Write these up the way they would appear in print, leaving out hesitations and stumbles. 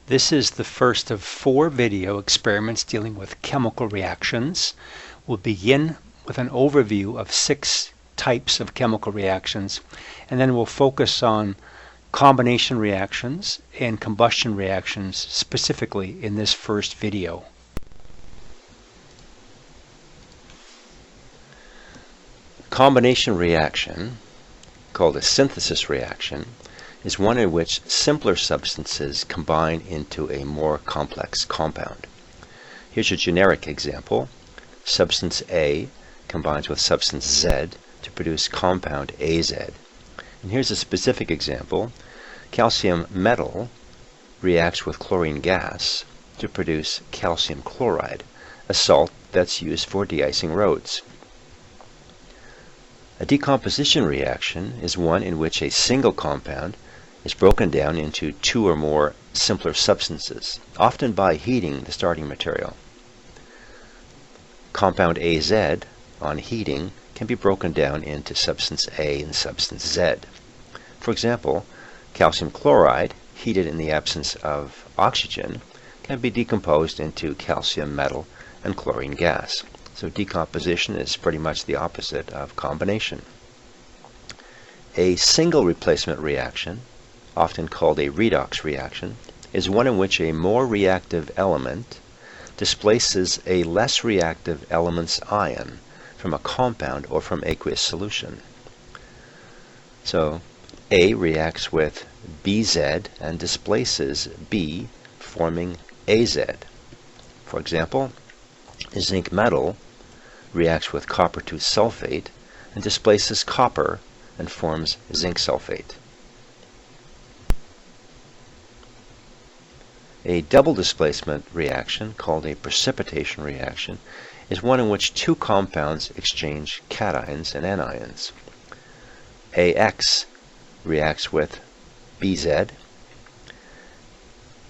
This is the first of 4 video experiments dealing with chemical reactions. We'll begin with an overview of 6 types of chemical reactions, and then we'll focus on combination reactions and combustion reactions specifically in this first video. Combination reaction, called a synthesis reaction, is one in which simpler substances combine into a more complex compound. Here's a generic example. Substance A combines with substance Z to produce compound AZ. And here's a specific example. Calcium metal reacts with chlorine gas to produce calcium chloride, a salt that's used for de-icing roads. A decomposition reaction is one in which a single compound is broken down into 2 or more simpler substances, often by heating the starting material. Compound AZ, on heating, can be broken down into substance A and substance Z. For example, calcium chloride, heated in the absence of oxygen, can be decomposed into calcium metal and chlorine gas. So decomposition is pretty much the opposite of combination. A single replacement reaction, often called a redox reaction, is one in which a more reactive element displaces a less reactive element's ion from a compound or from aqueous solution. So A reacts with BZ and displaces B, forming AZ. For example, zinc metal reacts with copper 2 sulfate and displaces copper and forms zinc sulfate. A double displacement reaction, called a precipitation reaction, is one in which 2 compounds exchange cations and anions. AX reacts with BZ,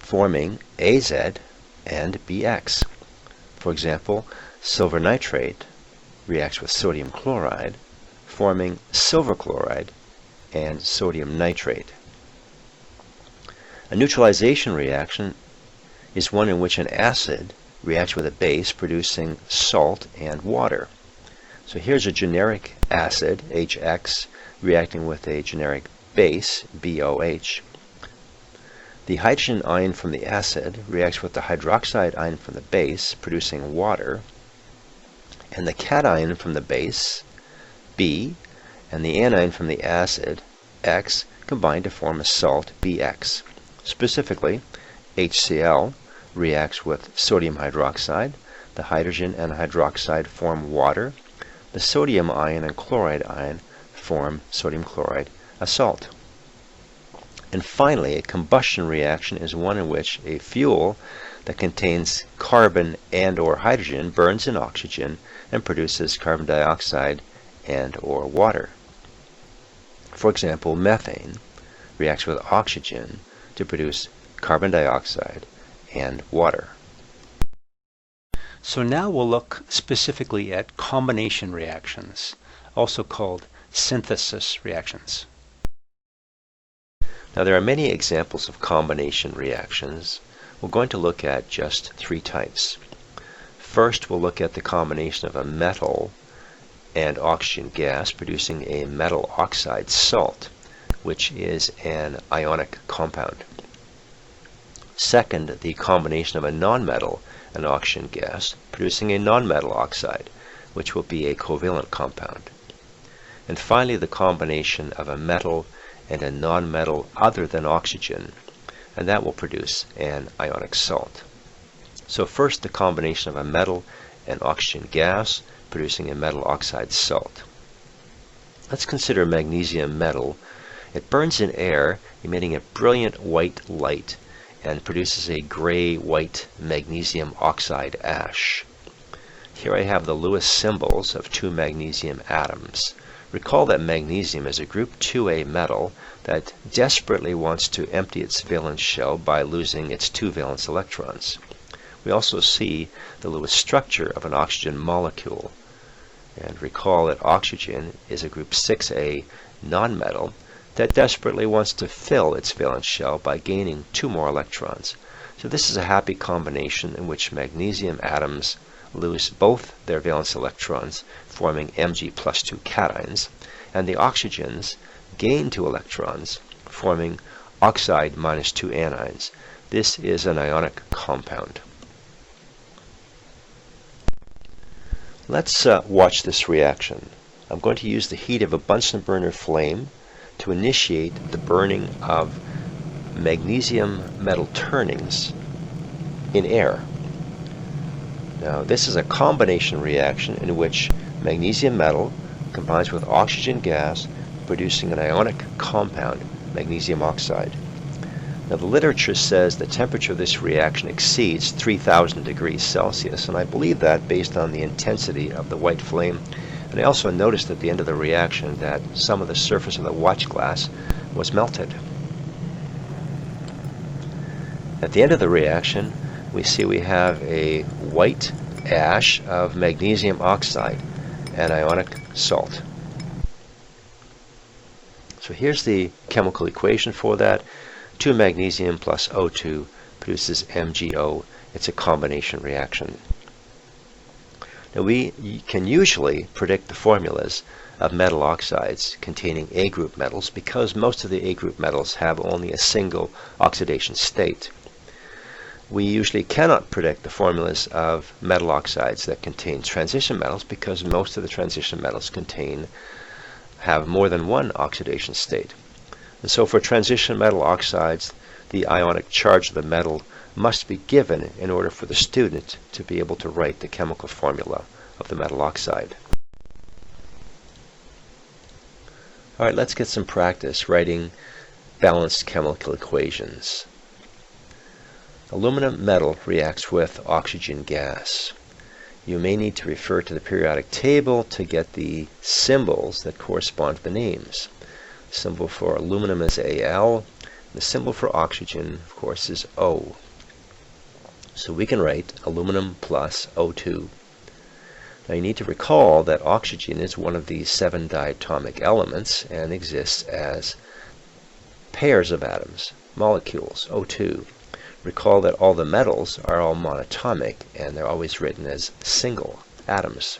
forming AZ and BX. For example, silver nitrate reacts with sodium chloride, forming silver chloride and sodium nitrate. A neutralization reaction is one in which an acid reacts with a base, producing salt and water. So here's a generic acid, HX, reacting with a generic base, BOH. The hydrogen ion from the acid reacts with the hydroxide ion from the base, producing water, and the cation from the base, B, and the anion from the acid, X, combine to form a salt, BX. Specifically, HCl reacts with sodium hydroxide. The hydrogen and hydroxide form water. The sodium ion and chloride ion form sodium chloride, a salt. And finally, a combustion reaction is one in which a fuel that contains carbon and or hydrogen burns in oxygen and produces carbon dioxide and or water. For example, methane reacts with oxygen to produce carbon dioxide and water. So now we'll look specifically at combination reactions, also called synthesis reactions. Now there are many examples of combination reactions. We're going to look at just 3 types. First, we'll look at the combination of a metal and oxygen gas producing a metal oxide salt, which is an ionic compound. Second, the combination of a nonmetal and oxygen gas producing a nonmetal oxide, which will be a covalent compound. And finally, the combination of a metal and a nonmetal other than oxygen, and that will produce an ionic salt. So first, the combination of a metal and oxygen gas producing a metal oxide salt. Let's consider magnesium metal. It burns in air, emitting a brilliant white light and produces a gray-white magnesium oxide ash. Here I have the Lewis symbols of 2 magnesium atoms. Recall that magnesium is a group 2A metal that desperately wants to empty its valence shell by losing its 2 valence electrons. We also see the Lewis structure of an oxygen molecule. And recall that oxygen is a group 6A nonmetal that desperately wants to fill its valence shell by gaining 2 more electrons. So this is a happy combination in which magnesium atoms lose both their valence electrons, forming Mg plus 2 cations, and the oxygens gain 2 electrons, forming oxide minus 2 anions. This is an ionic compound. Let's watch this reaction. I'm going to use the heat of a Bunsen burner flame to initiate the burning of magnesium metal turnings in air. Now, this is a combination reaction in which magnesium metal combines with oxygen gas, producing an ionic compound, magnesium oxide. Now, the literature says the temperature of this reaction exceeds 3,000 degrees Celsius, and I believe that based on the intensity of the white flame. And I also noticed at the end of the reaction that some of the surface of the watch glass was melted. At the end of the reaction, we see we have a white ash of magnesium oxide, an ionic salt. So here's the chemical equation for that. 2 magnesium plus O2 produces MgO. It's a combination reaction. Now we can usually predict the formulas of metal oxides containing A group metals because most of the A group metals have only a single oxidation state. We usually cannot predict the formulas of metal oxides that contain transition metals because most of the transition metals have more than one oxidation state. And so for transition metal oxides, the ionic charge of the metal must be given in order for the student to be able to write the chemical formula of the metal oxide. All right, let's get some practice writing balanced chemical equations. Aluminum metal reacts with oxygen gas. You may need to refer to the periodic table to get the symbols that correspond to the names. The symbol for aluminum is Al. The symbol for oxygen, of course, is O. So we can write aluminum plus O2. Now you need to recall that oxygen is one of these 7 diatomic elements and exists as pairs of atoms, molecules, O2. Recall that all the metals are all monatomic and they're always written as single atoms.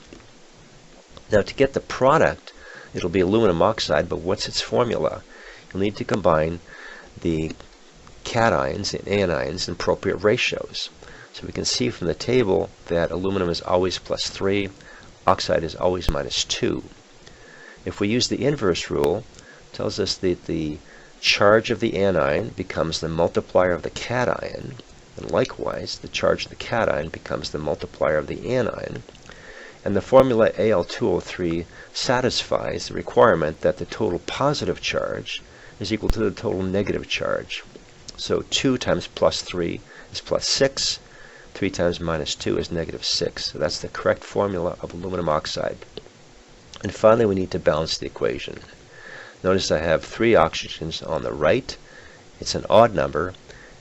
Now to get the product, it'll be aluminum oxide, but what's its formula? You'll need to combine the cations and anions in appropriate ratios. So we can see from the table that aluminum is always plus 3, oxide is always minus 2. If we use the inverse rule, it tells us that the charge of the anion becomes the multiplier of the cation, and likewise the charge of the cation becomes the multiplier of the anion. And the formula Al2O3 satisfies the requirement that the total positive charge is equal to the total negative charge. So 2 times plus 3 is plus 6. 3 times minus 2 is negative 6. So that's the correct formula of aluminum oxide. And finally, we need to balance the equation. Notice I have 3 oxygens on the right. It's an odd number,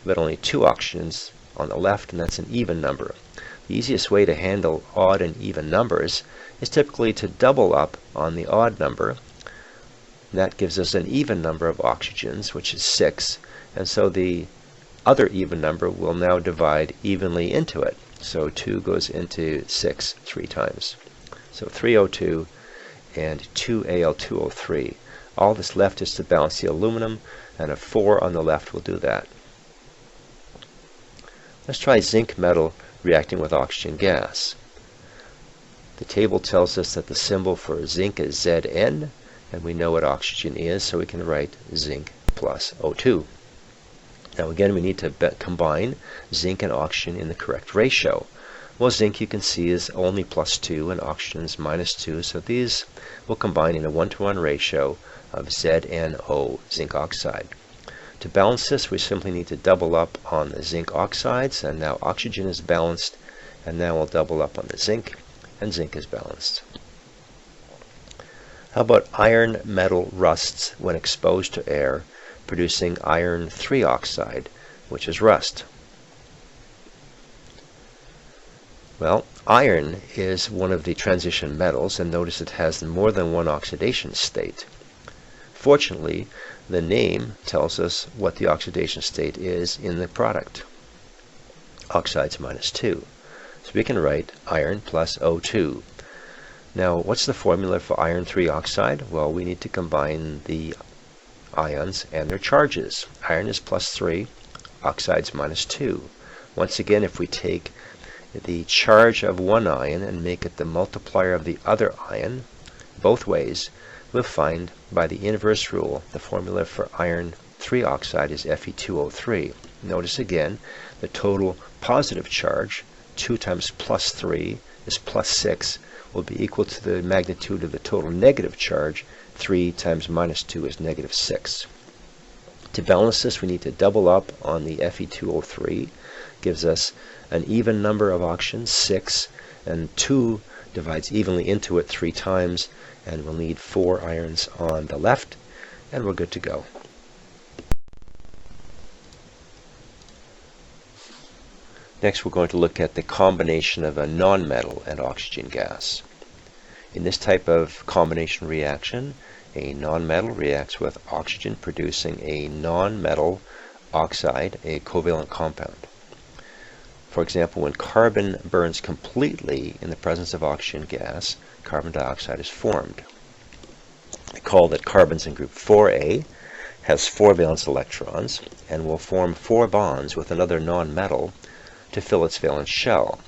but only 2 oxygens on the left, and that's an even number. The easiest way to handle odd and even numbers is typically to double up on the odd number. That gives us an even number of oxygens, which is 6, and so the other even number will now divide evenly into it. So 2 goes into 6 3 times. So 3O2 and 2Al2O3. All that's left is to balance the aluminum, and a 4 on the left will do that. Let's try zinc metal reacting with oxygen gas. The table tells us that the symbol for zinc is Zn, and we know what oxygen is, so we can write zinc plus O2. Now again, we need to combine zinc and oxygen in the correct ratio. Well, zinc you can see is only plus 2 and oxygen is minus 2, so these will combine in a 1-to-1 ratio of ZnO, zinc oxide. To balance this, we simply need to double up on the zinc oxides, and now oxygen is balanced, and now we'll double up on the zinc, and zinc is balanced. How about iron metal rusts when exposed to air, producing iron 3 oxide, which is rust? Well, iron is one of the transition metals, and notice it has more than one oxidation state. Fortunately, the name tells us what the oxidation state is in the product. oxides minus 2. So we can write iron plus O2. Now, what's the formula for iron 3 oxide? Well, we need to combine the ions and their charges. Iron is plus 3, oxides minus 2. Once again, if we take the charge of one ion and make it the multiplier of the other ion, both ways, we'll find by the inverse rule the formula for iron 3 oxide is Fe2O3. Notice again the total positive charge, 2 times plus 3 is plus 6, will be equal to the magnitude of the total negative charge, 3 times minus 2 is negative 6. To balance this, we need to double up on the Fe2O3, gives us an even number of oxygens, 6, and 2 divides evenly into it 3 times, and we'll need 4 irons on the left, and we're good to go. Next, we're going to look at the combination of a nonmetal and oxygen gas. In this type of combination reaction, a nonmetal reacts with oxygen, producing a nonmetal oxide, a covalent compound. For example, when carbon burns completely in the presence of oxygen gas, carbon dioxide is formed. Recall that carbon's in group 4A, has 4 valence electrons, and will form 4 bonds with another nonmetal to fill its valence shell.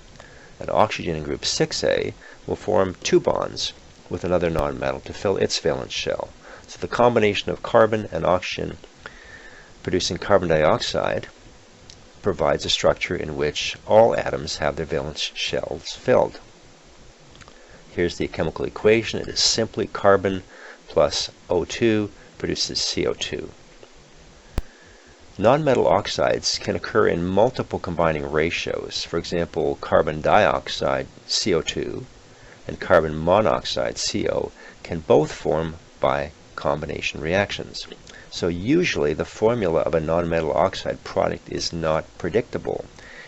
And oxygen in group 6A will form 2 bonds with another nonmetal to fill its valence shell. So the combination of carbon and oxygen producing carbon dioxide provides a structure in which all atoms have their valence shells filled. Here's the chemical equation. It is simply carbon plus O2 produces CO2. Nonmetal oxides can occur in multiple combining ratios. For example, carbon dioxide, CO2, and carbon monoxide, CO, can both form by combination reactions. So usually the formula of a nonmetal oxide product is not predictable.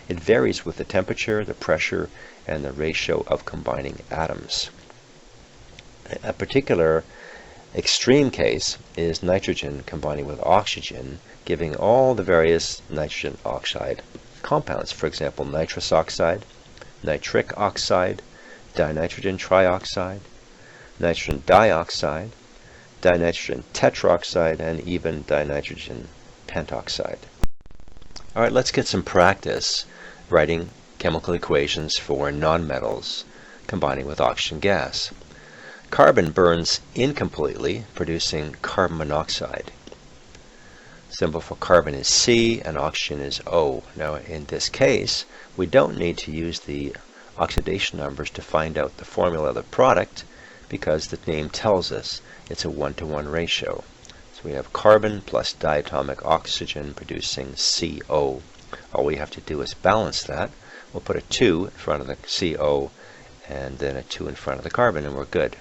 It varies with the temperature, the pressure, and the ratio of combining atoms. A particular extreme case is nitrogen combining with oxygen, giving all the various nitrogen oxide compounds. For example, nitrous oxide, nitric oxide, dinitrogen trioxide, nitrogen dioxide, dinitrogen tetroxide, and even dinitrogen pentoxide. All right, let's get some practice writing chemical equations for nonmetals combining with oxygen gas. Carbon burns incompletely, producing carbon monoxide. Symbol for carbon is C and oxygen is O. Now in this case, we don't need to use the oxidation numbers to find out the formula of the product because the name tells us it's a 1-to-1 ratio. So we have carbon plus diatomic oxygen producing CO. All we have to do is balance that. We'll put a 2 in front of the CO and then a 2 in front of the carbon, and we're good.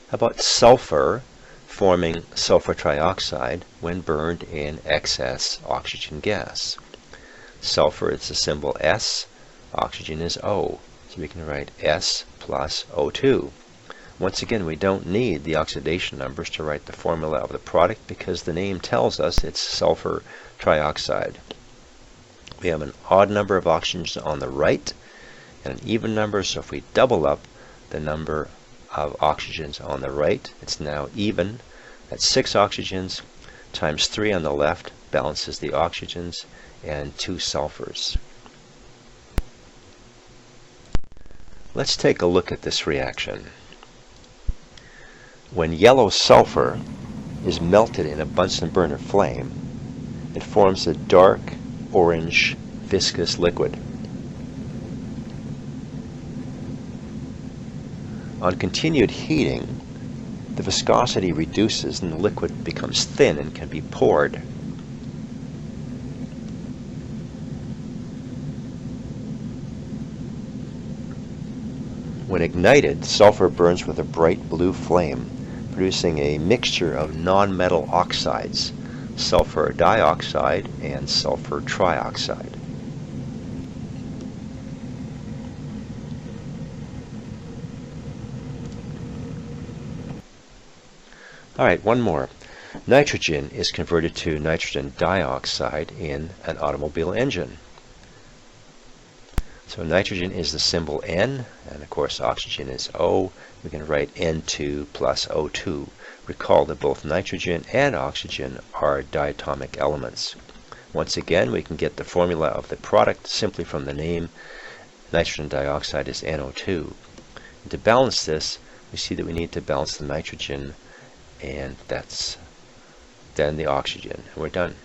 How about sulfur forming sulfur trioxide when burned in excess oxygen gas? Sulfur is the symbol S, oxygen is O. So we can write S plus O2. Once again, we don't need the oxidation numbers to write the formula of the product because the name tells us it's sulfur trioxide. We have an odd number of oxygens on the right and an even number, so if we double up the number of oxygens on the right, it's now even. That's 6 oxygens times 3 on the left balances the oxygens and 2 sulfurs. Let's take a look at this reaction. When yellow sulfur is melted in a Bunsen burner flame, it forms a dark orange viscous liquid. On continued heating, the viscosity reduces and the liquid becomes thin and can be poured. When ignited, sulfur burns with a bright blue flame, producing a mixture of nonmetal oxides, sulfur dioxide and sulfur trioxide. All right, one more. Nitrogen is converted to nitrogen dioxide in an automobile engine. So nitrogen is the symbol N, and of course oxygen is O. We can write N2 plus O2. Recall that both nitrogen and oxygen are diatomic elements. Once again, we can get the formula of the product simply from the name. Nitrogen dioxide is NO2. And to balance this, we see that we need to balance the nitrogen, and that's then the oxygen. And we're done.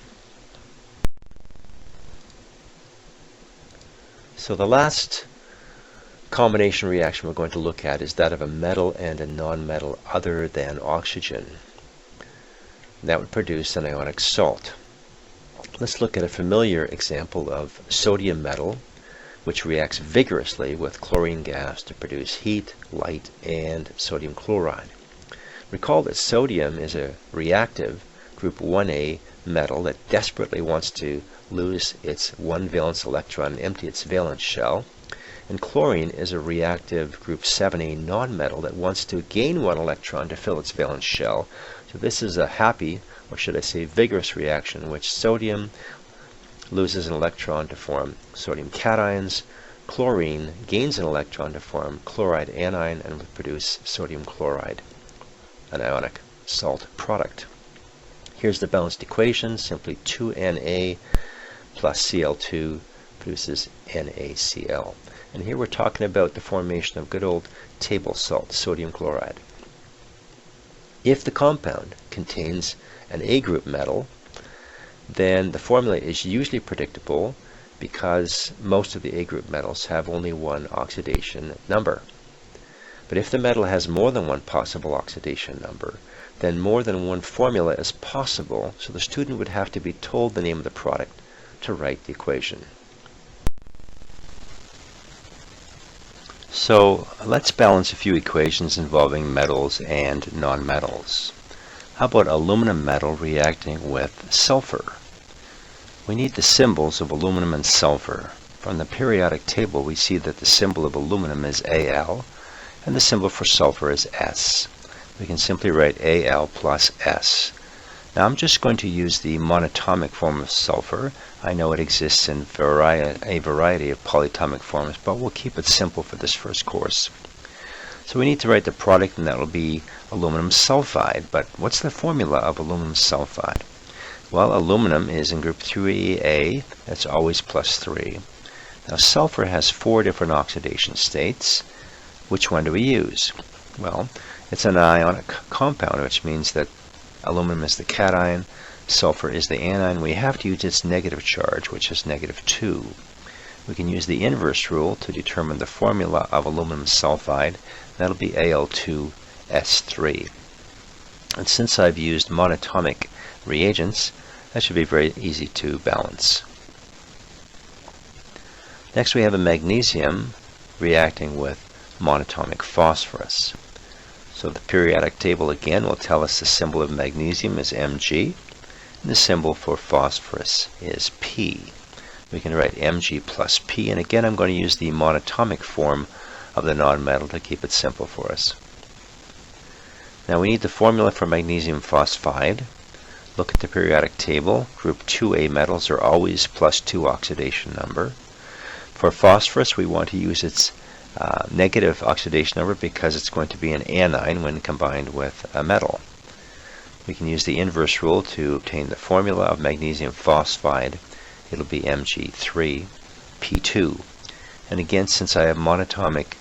So the last combination reaction we're going to look at is that of a metal and a nonmetal other than oxygen. That would produce an ionic salt. Let's look at a familiar example of sodium metal, which reacts vigorously with chlorine gas to produce heat, light, and sodium chloride. Recall that sodium is a reactive group 1A metal that desperately wants to lose its one valence electron and empty its valence shell, and chlorine is a reactive group 7A nonmetal that wants to gain one electron to fill its valence shell. So this is a happy, or should I say vigorous reaction in which sodium loses an electron to form sodium cations, chlorine gains an electron to form chloride anion, and will produce sodium chloride, an ionic salt product. Here's the balanced equation. Simply 2Na plus Cl2 produces NaCl. And here we're talking about the formation of good old table salt, sodium chloride. If the compound contains an A group metal, then the formula is usually predictable because most of the A group metals have only one oxidation number. But if the metal has more than one possible oxidation number, then more than one formula is possible, so the student would have to be told the name of the product to write the equation. So let's balance a few equations involving metals and nonmetals. How about aluminum metal reacting with sulfur? We need the symbols of aluminum and sulfur. From the periodic table we see that the symbol of aluminum is Al and the symbol for sulfur is S. We can simply write Al plus S. Now I'm just going to use the monatomic form of sulfur. I know it exists in a variety of polyatomic forms, but we'll keep it simple for this first course. So we need to write the product, and that will be aluminum sulfide. But what's the formula of aluminum sulfide? Well, aluminum is in group 3A, that's always plus 3. Now sulfur has 4 different oxidation states. Which one do we use? Well, it's an ionic compound, which means that aluminum is the cation, sulfur is the anion. We have to use its negative charge, which is -2. We can use the inverse rule to determine the formula of aluminum sulfide. That'll be Al2S3. And since I've used monatomic reagents, that should be very easy to balance. Next we have a magnesium reacting with monatomic phosphorus. So the periodic table again will tell us the symbol of magnesium is Mg, and the symbol for phosphorus is P. We can write Mg plus P, and again I'm going to use the monatomic form of the nonmetal to keep it simple for us. Now we need the formula for magnesium phosphide. Look at the periodic table. Group 2A metals are always +2 oxidation number. For phosphorus we want to use its negative oxidation number because it's going to be an anion when combined with a metal. We can use the inverse rule to obtain the formula of magnesium phosphide. It'll be Mg3P2. And again, since I have monatomic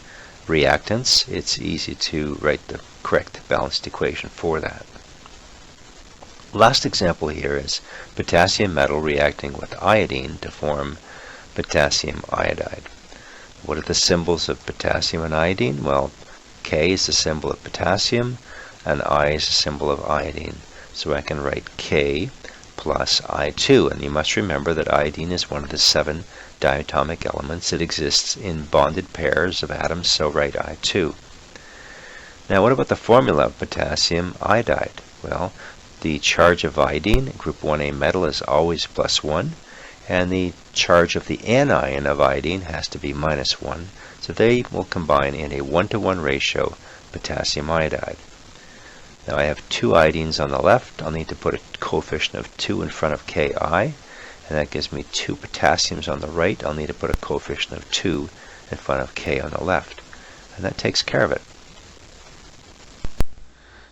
reactants, it's easy to write the correct balanced equation for that. Last example here is potassium metal reacting with iodine to form potassium iodide. What are the symbols of potassium and iodine? Well, K is the symbol of potassium, and I is the symbol of iodine. So I can write K plus I2. And you must remember that iodine is one of the 7 diatomic elements. It exists in bonded pairs of atoms, so write I2. Now what about the formula of potassium iodide? Well, the charge of iodine, group 1A metal, is always +1. And the charge of the anion of iodine has to be -1, so they will combine in a 1-to-1 ratio, potassium iodide. Now I have 2 iodines on the left. I'll need to put a coefficient of 2 in front of Ki, and that gives me 2 potassiums on the right. I'll need to put a coefficient of 2 in front of K on the left, and that takes care of it.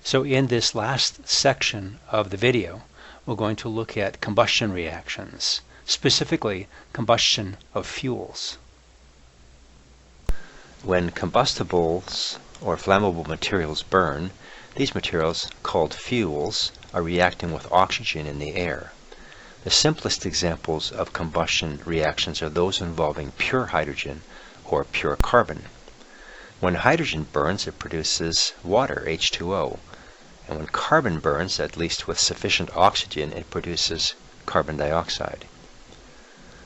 So in this last section of the video, we're going to look at combustion reactions, specifically combustion of fuels. When combustibles or flammable materials burn, these materials, called fuels, are reacting with oxygen in the air. The simplest examples of combustion reactions are those involving pure hydrogen or pure carbon. When hydrogen burns, it produces water, H2O. And when carbon burns, at least with sufficient oxygen, it produces carbon dioxide.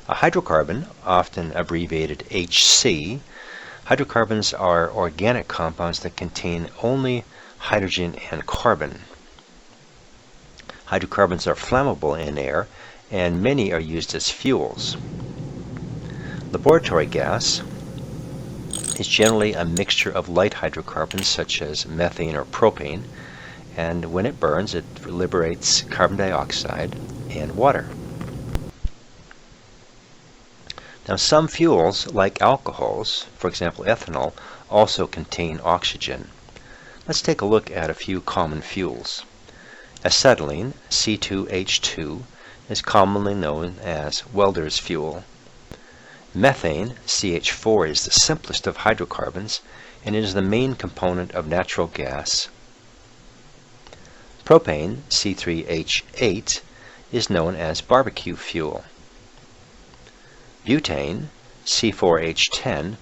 A hydrocarbon, often abbreviated HC, hydrocarbons are organic compounds that contain only hydrogen and carbon. Hydrocarbons are flammable in air, and many are used as fuels. Laboratory gas is generally a mixture of light hydrocarbons such as methane or propane, and when it burns, it liberates carbon dioxide and water. Now, some fuels, like alcohols, for example ethanol, also contain oxygen. Let's take a look at a few common fuels. Acetylene, C2H2, is commonly known as welder's fuel. Methane, CH4, is the simplest of hydrocarbons, and it is the main component of natural gas. Propane, C3H8, is known as barbecue fuel. Butane, C4H10,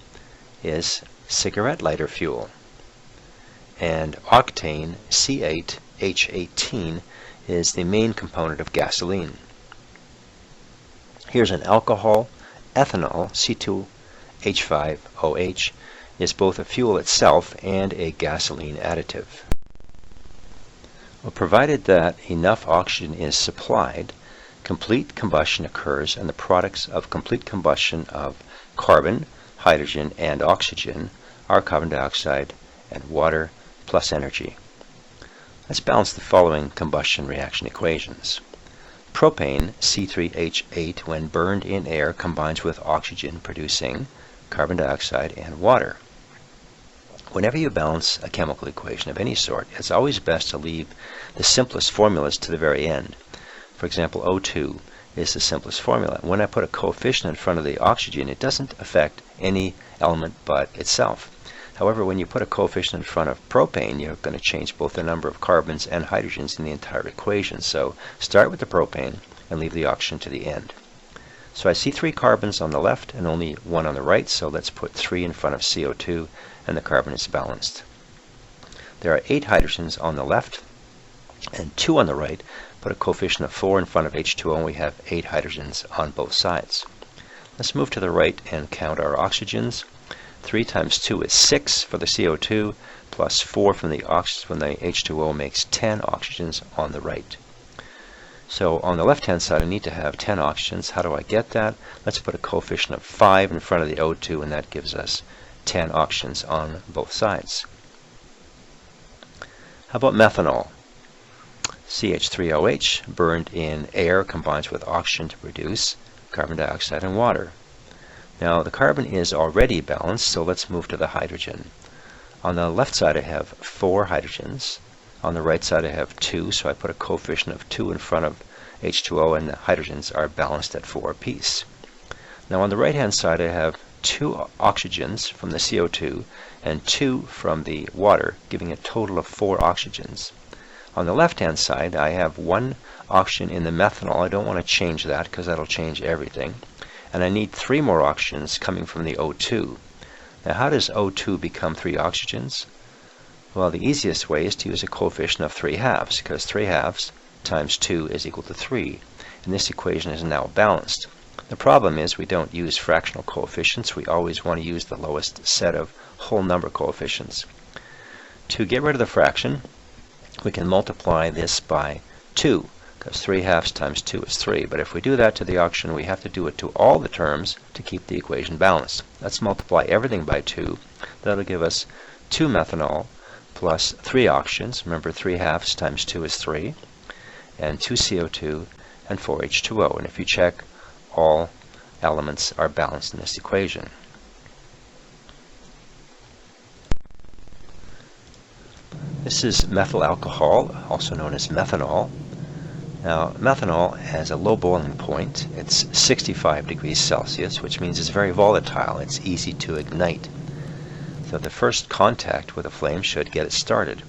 is cigarette lighter fuel. And octane, C8H18, is the main component of gasoline. Here's an alcohol. Ethanol, C2H5OH, is both a fuel itself and a gasoline additive. Well, provided that enough oxygen is supplied, complete combustion occurs, and the products of complete combustion of carbon, hydrogen, and oxygen are carbon dioxide and water plus energy. Let's balance the following combustion reaction equations. Propane, C3H8, when burned in air, combines with oxygen, producing carbon dioxide and water. Whenever you balance a chemical equation of any sort, it's always best to leave the simplest formulas to the very end. For example, O2 is the simplest formula. When I put a coefficient in front of the oxygen, it doesn't affect any element but itself. However, when you put a coefficient in front of propane, you're going to change both the number of carbons and hydrogens in the entire equation. So start with the propane and leave the oxygen to the end. So I see 3 carbons on the left and only 1 on the right, so let's put 3 in front of CO2, and the carbon is balanced. There are 8 hydrogens on the left and 2 on the right. Put a coefficient of 4 in front of H2O, and we have 8 hydrogens on both sides. Let's move to the right and count our oxygens. 3 times 2 is 6 for the CO2, plus 4 from the H2O makes 10 oxygens on the right. So on the left-hand side, I need to have 10 oxygens. How do I get that? Let's put a coefficient of 5 in front of the O2, and that gives us 10 oxygens on both sides. How about methanol? CH3OH, burned in air, combines with oxygen to produce carbon dioxide and water. Now the carbon is already balanced, so let's move to the hydrogen. On the left side I have 4 hydrogens. On the right side I have 2, so I put a coefficient of 2 in front of H2O, and the hydrogens are balanced at 4 apiece. Now on the right hand side I have 2 oxygens from the CO2 and 2 from the water, giving a total of 4 oxygens. On the left hand side I have 1 oxygen in the methanol. I don't want to change that because that'll change everything. And I need 3 more oxygens coming from the O2. Now how does O2 become 3 oxygens? Well, the easiest way is to use a coefficient of 3/2, because 3/2 times 2 is equal to 3. And this equation is now balanced. The problem is we don't use fractional coefficients. We always want to use the lowest set of whole number coefficients. To get rid of the fraction, we can multiply this by 2, because 3/2 times 2 is 3. But if we do that to the oxygen, we have to do it to all the terms to keep the equation balanced. Let's multiply everything by 2. That'll give us 2 methanol plus 3 oxygens. Remember, 3/2 times 2 is 3, and 2 CO2 and 4 H2O. And if you check, all elements are balanced in this equation. This is methyl alcohol, also known as methanol. Now, methanol has a low boiling point. It's 65 degrees Celsius, which means it's very volatile. It's easy to ignite. So the first contact with a flame should get it started.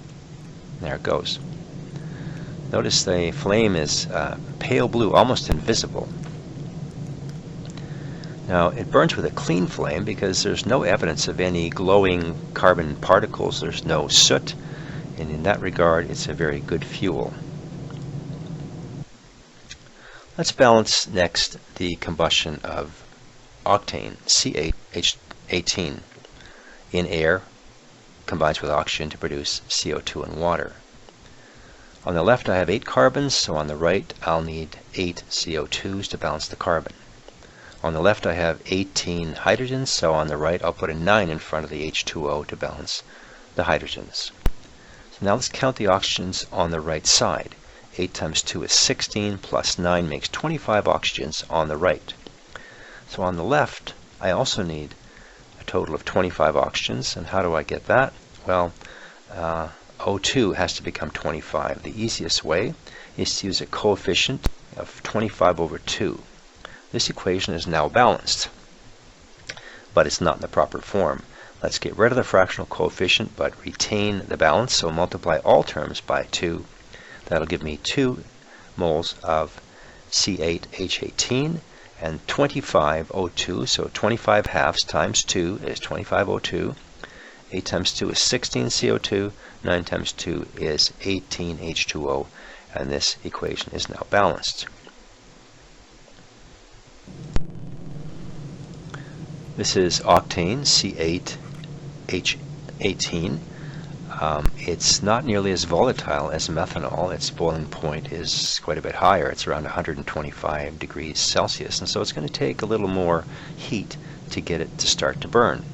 There it goes. Notice the flame is pale blue, almost invisible. Now, it burns with a clean flame because there's no evidence of any glowing carbon particles. There's no soot, and in that regard, it's a very good fuel. Let's balance next the combustion of octane, C8H18, in air, combines with oxygen to produce CO2 and water. On the left I have 8 carbons, so on the right I'll need 8 CO2s to balance the carbon. On the left I have 18 hydrogens, so on the right I'll put a 9 in front of the H2O to balance the hydrogens. So now let's count the oxygens on the right side. 8 times 2 is 16, plus 9 makes 25 oxygens on the right. So on the left, I also need a total of 25 oxygens. And how do I get that? Well, O2 has to become 25. The easiest way is to use a coefficient of 25 over 2. This equation is now balanced, but it's not in the proper form. Let's get rid of the fractional coefficient, but retain the balance, so multiply all terms by 2. That'll give me 2 moles of C8H18 and 25 O2, so 25 halves times 2 is 25 O2. 8 times 2 is 16 CO2, 9 times 2 is 18 H2O, and this equation is now balanced. This is octane, C8H18. It's not nearly as volatile as methanol. Its boiling point is quite a bit higher. It's around 125 degrees Celsius, and so it's going to take a little more heat to get it to start to burn.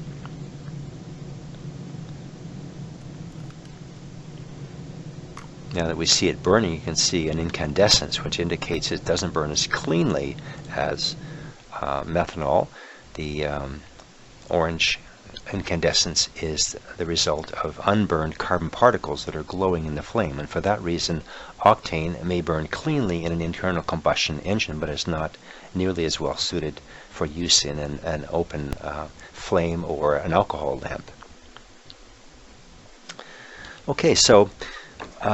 Now that we see it burning, you can see an incandescence, which indicates it doesn't burn as cleanly as methanol. The orange incandescence is the result of unburned carbon particles that are glowing in the flame, and for that reason octane may burn cleanly in an internal combustion engine, but is not nearly as well suited for use in an open flame or an alcohol lamp. Okay, so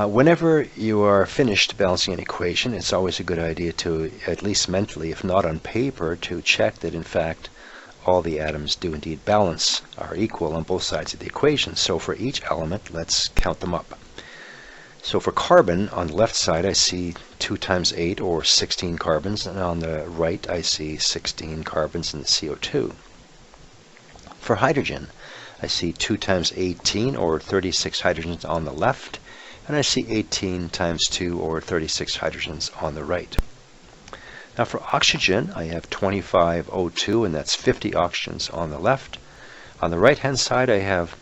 whenever you are finished balancing an equation, it's always a good idea to, at least mentally, if not on paper, to check that in fact all the atoms do indeed balance, are equal on both sides of the equation. So for each element, let's count them up. So for carbon, on the left side I see 2 times 8, or 16 carbons, and on the right I see 16 carbons in the CO2. For hydrogen, I see 2 times 18, or 36 hydrogens on the left, and I see 18 times 2, or 36 hydrogens on the right. Now for oxygen, I have 25 O2, and that's 50 oxygens on the left. On the right hand side I have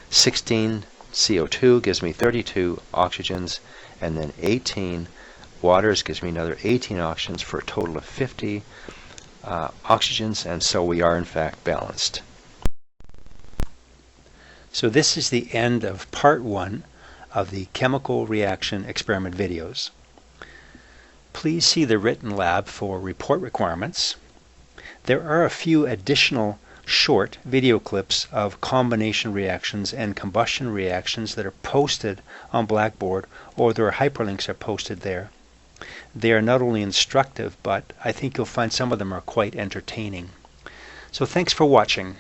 16 CO2, gives me 32 oxygens, and then 18 waters gives me another 18 oxygens, for a total of 50 oxygens, and so we are in fact balanced. So this is the end of part 1 of the chemical reaction experiment videos. Please see the written lab for report requirements. There are a few additional short video clips of combination reactions and combustion reactions that are posted on Blackboard, or their hyperlinks are posted there. They are not only instructive, but I think you'll find some of them are quite entertaining. So thanks for watching.